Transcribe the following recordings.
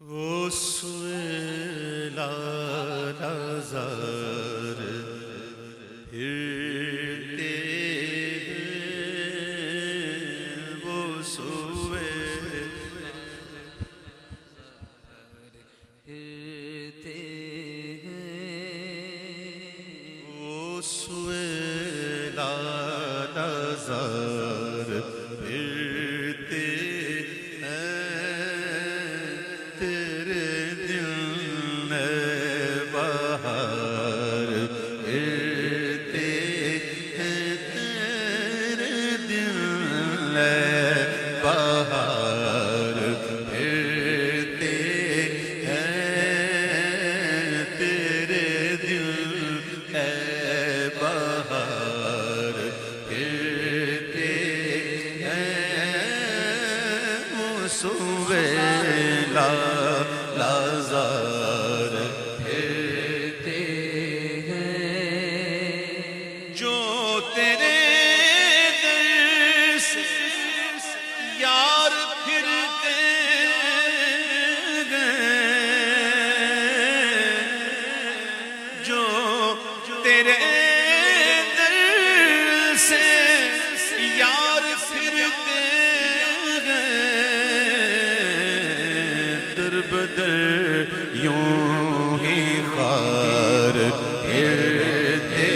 وہ سویلا نظر پھرتے ہیں، وہ سویلا پھرتے ہیں، وہ سویلا نظر پھرتے تیرے دل میں بہار پھرتے ہیں، تیرے دل میں بہار پھرتے ہیں، تیرے دل میں بہار پھرتے ہیں، وہ سویلا لازار پھرتے ہیں، جو تیرے در سے یار پھرتے گئے، جو تیرے در سے یار پھرتے گئے، در بدر یوں ہی خار پھرتے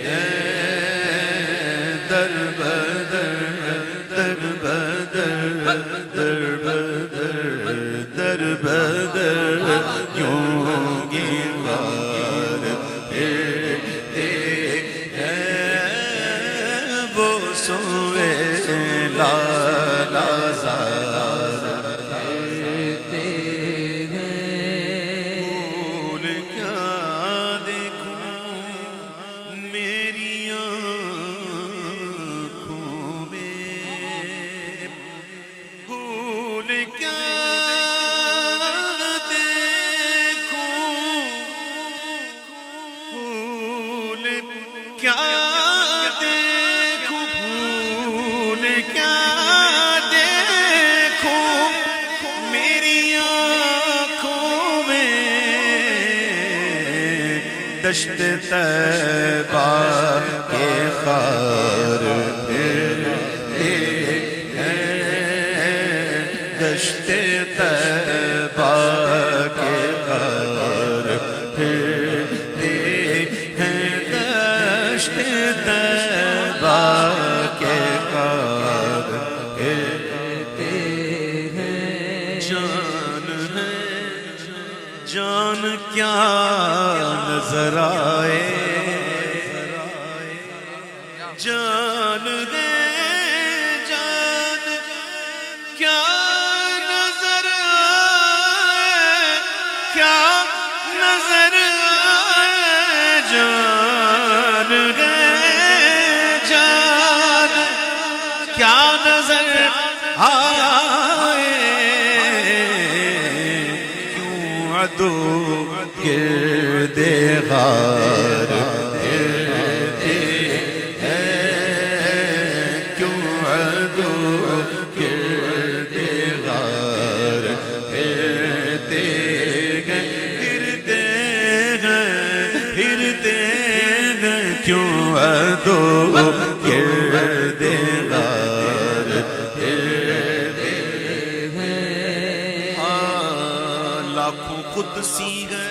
ہیں، در بدر در بدر در بدر در بدر یوں ہی خار پھرتے ہیں، وہ سویلا لازار پھرتے ہیں، پھول کیا دیکھوں میری آنکھوں میں، پھول کیا دیکھوں، پھول کیا دیکھوں، پھول کیا دیکھوں میری آنکھوں میں، دشت طیبہ کے خار پھرتے ہیں، دشت طیبہ کے خار پھرتے ہیں، دشت طیبہ کے خار پھرتے ہیں، جان ہے جان کیا نظر آئے، جان ہے جان کیا نظر آئے، کیا نظر آئے، جان ہے جان کیا نظر آئے، کیوں عدو گرد غار پھرتے ہیں، کیوں عدو گرد غار پھرتے ہیں، پھرتے ہیں، پھرتے ہیں، کیوں عدو گرد غار پھرتے ہیں، لاکھوں قدسی ہے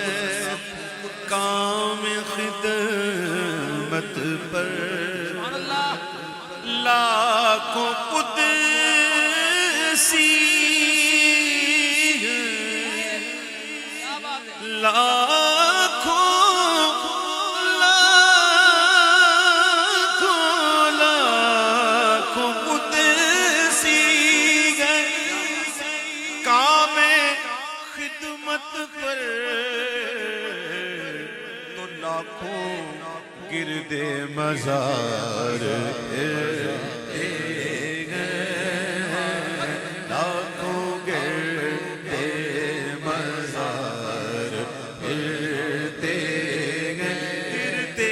کام خدمت پر، لاکھوں قدسی ہے، لاکھوں لاکھوں قدسی ہے کام خدمت پر، تو لاکھوں گرد مزار پھرتے ہیں، لاکھوں گرد مزار پھرتے ہیں، پھرتے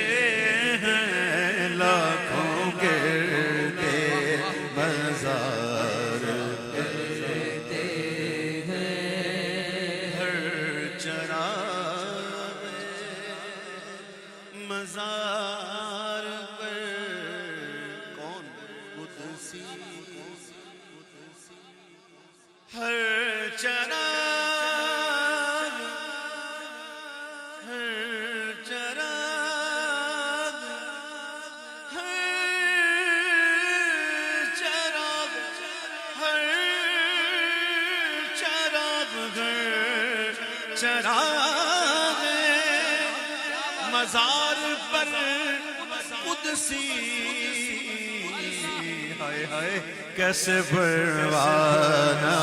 ہیں، لاکھوں گرد مزار پھرتے ہیں، چراغ ہر چراغ ہر چراغ ہر چراغ ہر چراغ مزار پر قدسی ہائے ہائے کیسے پروانہ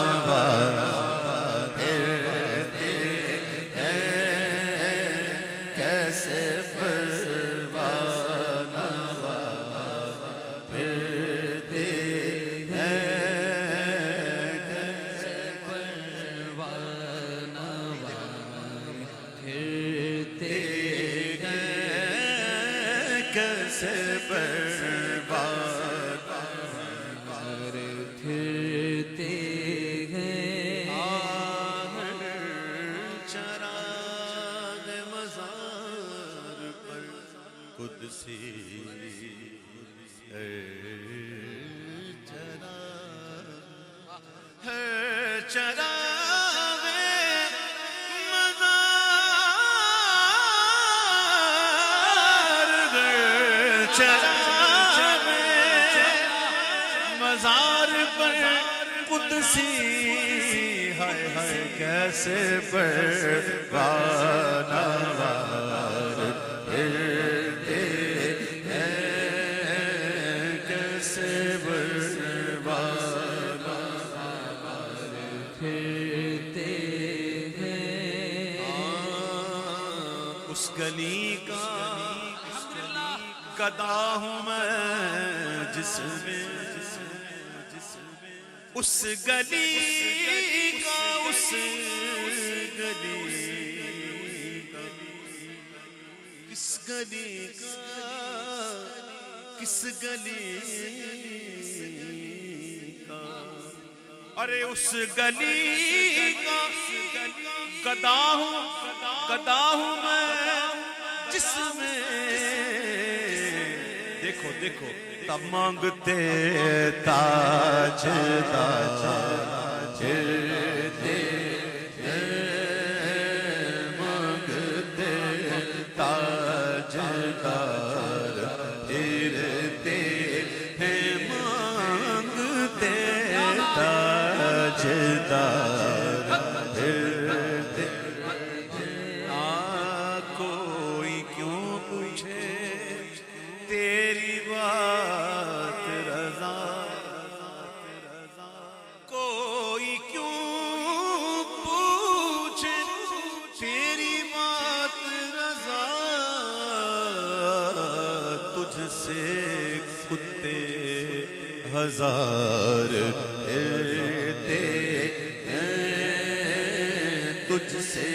کیسے پروانہ پھرتے کیسے پھرتے ہیں چراغ مزار پر قدسی چراغ چراغ چراغ مزار پر قدسی ہائے ہائے کیسے پروانہ وار پھرتے ہیں کیسے پروانہ پھرتے ہیں اس گلی کا گدا ہوں میں جس میں اس گلی کا اس گلی کس گلی کا کس گلی کا ارے اس گلی کا گدا ہوں میں جس میں دیکھو دیکھو تب مانگتے تاج پھرتے مانگتے تاج پھرتے ہیں مانگتے تاج پھرتے کوئی کیوں پوچھے تیری بات رضا کوئی کیوں پوچھے تیری بات رضا تجھ سے کتے ہزار پھرتے ہیں تجھ سے